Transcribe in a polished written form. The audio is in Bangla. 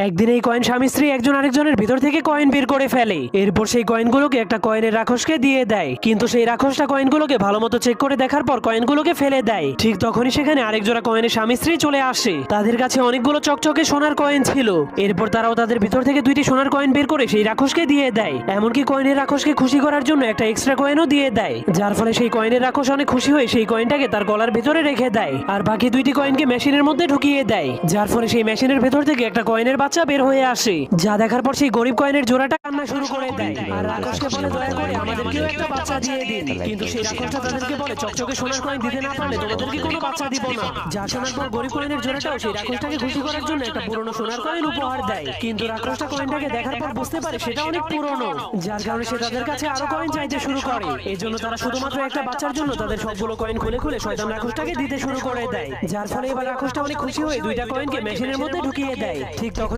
একদিন এই কয়েন স্বামী স্ত্রী একজন আরেকজনের ভিতর থেকে কয়েন বের করে ফেলে। এরপর সেই কয়েনগুলোকে একটা কয়েনের রাক্ষসকে দিয়ে দেয়, কিন্তু সেই রাক্ষসটা কয়েনগুলোকে ভালো মতো চেক করে দেখার পর কয়েনগুলোকে ফেলে দেয়। ঠিক তখনই সেখানে আরেক জোড়া কয়েনের স্বামী স্ত্রী চলে আসে। তাদের কাছে অনেকগুলো চকচকে সোনার কয়েন ছিল। এরপর তারাও তাদের ভিতর থেকে দুইটি সোনার কয়েন বের করে সেই রাক্ষসকে দিয়ে দেয়। এমনকি কয়েনের রাক্ষসকে খুশি করার জন্য একটা এক্সট্রা কয়েনও দিয়ে দেয়, যার ফলে সেই কয়েনের রাক্ষস অনেক খুশি হয়ে সেই কয়েনটাকে তার গলার ভিতরে রেখে দেয় আর বাকি দুইটি কয়েনকে মেশিনের মধ্যে ঢুকিয়ে দেয়, যার ফলে সেই মেশিনের ভেতর থেকে একটা কয়েনের বাচ্চা বের হয়ে আসে। যা দেখার পর সেই গরিব কয়েনের জোড়াটা কান্না শুরু করে দেয় আর রাক্ষসকে বলে, দয়া করে আমাদেরকেও একটা বাচ্চা দিয়ে দিন। কিন্তু সেই রাক্ষসটা তাদেরকে বলে, চকচকে সোনার কয়েন দিতে না পারলে তোমাদেরকে কোনো বাচ্চা দিব না। যা শোনার পর গরিব কয়েনের জোড়াটাও সেই রাক্ষসটাকে খুশি করার জন্য একটা পুরনো সোনার কয়েন উপহার দেয়। কিন্তু রাক্ষসটা কয়েনটাকে দেখার পর বুঝতে পারে সেটা অনেক পুরনো, যার কারণে সে তাদের কাছে আরো কয়েন চাইতে শুরু করে। এই জন্য তারা শুধুমাত্র একটা বাচ্চার জন্য তাদের সবগুলো কয়েন খুলে খুলে শয়তান রাক্ষসটাকে দিতে শুরু করে দেয়, যার ফলে এবার রাক্ষসটা অনেক খুশি হয়ে দুইটা কয়েনকে মেশিনের মধ্যে ঢুকিয়ে দেয়। ঠিক তখন